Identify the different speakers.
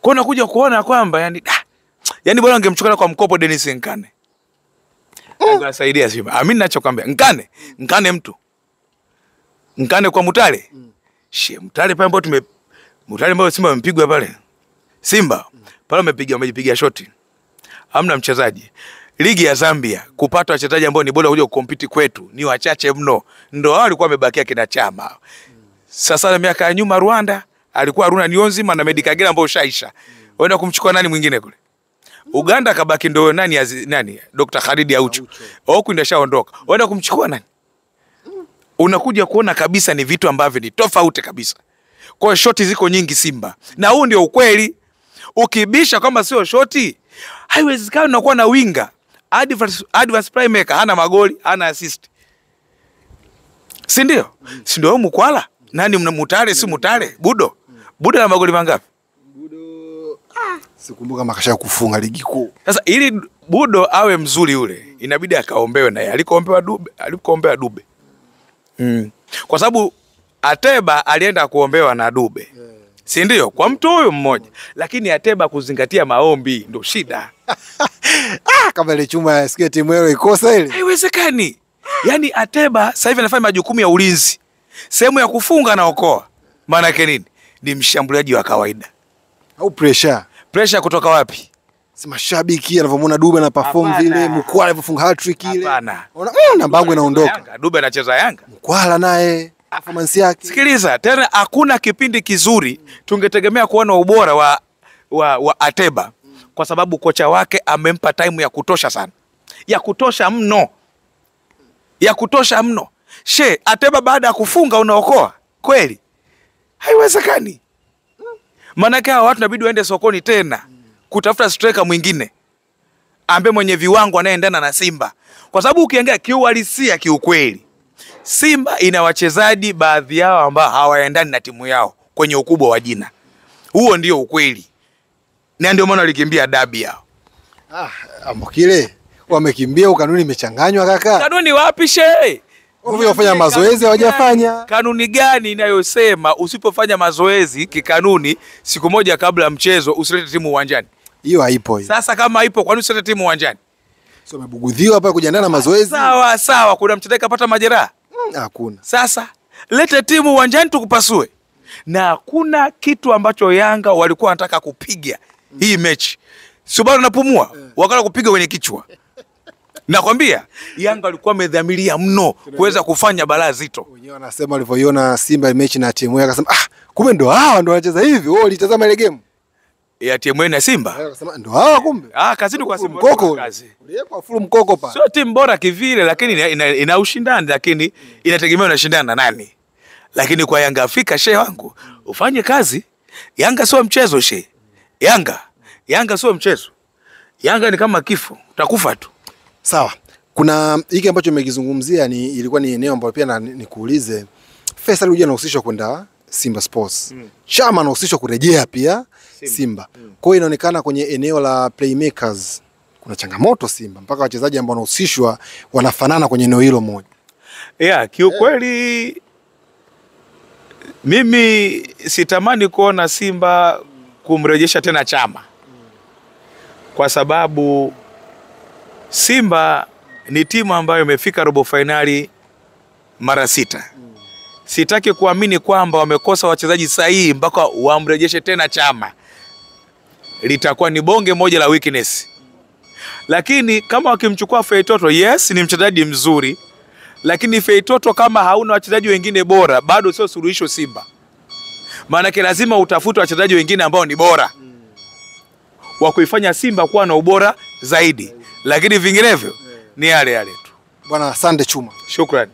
Speaker 1: Kwa unakuja kuona kwamba yani bora angemchukua kwa mkopo Dennis Nkane. Angesaidia Simba. Mimi ninachokwambia Nkane mtu. Nkane kwa Mutale. Mutale pale ambapo Mutale ambao Simba wamepigwa pale. Simba pale wamejipiga shoti. Hamna mchezaji. Ligi ya Zambia kupata wachezaji ambao ni bora kuja kukompiti kwetu ni wachache mno. Ndio hao walikuwa wamebakia kina Chama. Sasa na miaka ya nyuma Rwanda alikuwa Haruna Niyonzima na Meddie Kagere ambao ushaisha. Waenda kumchukua nani mwingine kule? Uganda kabaki ndio nani? Dr. Khalid Aucho. Huko ndio shaondoka. Waenda kumchukua nani? Unakuja kuona kabisa ni vitu ambavyo ni tofauti kabisa. Kwa shoti ziko nyingi Simba. Na huu ndio ukweli. Ukibisha kama sio shoti, haiwezekani unakuwa na winga. Advance playmaker hana magoli, hana assist. Si ndio? Si ndio Mkwala? Nani Mutale si Mutale? Budo na magoli mangapi?
Speaker 2: Sikumbuka makasha kufunga ligi kuu.
Speaker 1: Sasa ili Budo awe mzuri yule, inabidi akaombewe naye. Alikoombewa Dube. Kwa sababu Ateba alienda kuombewa na Dube. Si ndio? Kwa mtu huyo mmoja. Lakini Ateba kuzingatia maombi ndio shida.
Speaker 2: Kama ile chuma ya skate timu yao ikosa ile.
Speaker 1: Haiwezekani. Yaani Ateba sasa hivi anafanya majukumu ya ulinzi. Sehemu ya kufunga na okoa. Maana yake nini? Ni mshambuliaji wa kawaida.
Speaker 2: Au pressure.
Speaker 1: Pressure kutoka wapi?
Speaker 2: Si mashabiki anavyomwona Dube na perform vile, Mkwala alivyofunga hat-trick ile.
Speaker 1: Hapana.
Speaker 2: Na Mbangu inaondoka.
Speaker 1: Dube anacheza Yanga.
Speaker 2: Mkwala naye performance yake.
Speaker 1: Sikiliza, tena hakuna kipindi kizuri tungetegemea kuona ubora wa Ateba kwa sababu kocha wake amempa time ya kutosha sana. Ya kutosha mno. Ateba baada ya kufunga unaokoa kweli? Haiwezekani. Maana kwa watu inabidi waende sokoni tena kutafuta striker mwingine ambaye mwenye viwango anayeendana na Simba. Kwa sababu ukiangalia kiuhalisia kiukweli, Simba ina wachezaji baadhi yao ambao hawaendani na timu yao kwenye ukubwa wa jina. Huo ndio ukweli. Na ndio maana walikimbia dabi yao.
Speaker 2: Ambokile wamekimbia, kanuni imechanganywa kaka.
Speaker 1: Kanuni wapi shehe?
Speaker 2: Wafanya mazoezi hawajafanya.
Speaker 1: Kanuni gani inayosema usipofanya mazoezi kikanuni siku moja kabla ya mchezo usilete timu uwanjani?
Speaker 2: Hiyo haipo hiyo.
Speaker 1: Sasa kama haipo kwa nini usilete timu uwanjani?
Speaker 2: Sio umebugudhiwa hapa kujiandaa na mazoezi.
Speaker 1: Sawa, kuna mchezaji kapata majeraha?
Speaker 2: Hakuna.
Speaker 1: Sasa lete timu uwanjani tukupasue. Na hakuna kitu ambacho Yanga walikuwa wanataka kupiga hii mechi. Sio bado napumua, wakala kupiga kwenye kichwa. Nakwambia Yanga walikuwa wamedhamiria mno kuweza kufanya balaa zito.
Speaker 2: Wenyewe wanasema walivyoiona Simba mechi na timu yake akasema kumbe ndo hawa ndo wanacheza hivi. Wao walitazama ile game
Speaker 1: ya timu na Simba.
Speaker 2: Akasema ndo hawa kumbe.
Speaker 1: Kazini kwa Simba
Speaker 2: kazi. Uliyekwa full mkoko pa.
Speaker 1: Sio timu bora kivile lakini ina ushindani lakini inategemea unashindana na nani. Lakini kwa Yanga Afrika shehe wangu ufanye kazi. Yanga sio mchezo shehe. Yanga sio mchezo. Yanga ni kama kifo, utakufa tu.
Speaker 2: Sawa. Kuna hiki ambacho umekizungumzia ilikuwa ni eneo ambalo pia nikuulize. Faisal huja anahusishwa kwenda Simba Sports. Chama anahusishwa kurejea pia Simba. Kwa hiyo inaonekana kwenye eneo la playmakers kuna changamoto Simba mpaka wachezaji ambao wanahusishwa wanafanana kwenye eneo hilo moja.
Speaker 1: Kiukweli mimi sitamani kuona Simba kumrejesha tena Chama. Kwa sababu Simba ni timu ambayo imefika robo finali mara 6. Sitaki kuamini kwamba wamekosa wachezaji sahihi mpaka wamrejeshe tena Chama. Litakuwa ni bonge moja la weakness. Lakini kama wakimchukua Feitoto, yes ni mchezaji mzuri. Lakini Feitoto kama hauna wachezaji wengine bora, bado sio suluhisho Simba. Maana lazima utafute wachezaji wengine ambao ni bora. Wa kuifanya Simba kuwa na ubora zaidi. Lakini vinginevyo ni yale tu.
Speaker 2: Bwana asante Chuma.
Speaker 1: Shukrani.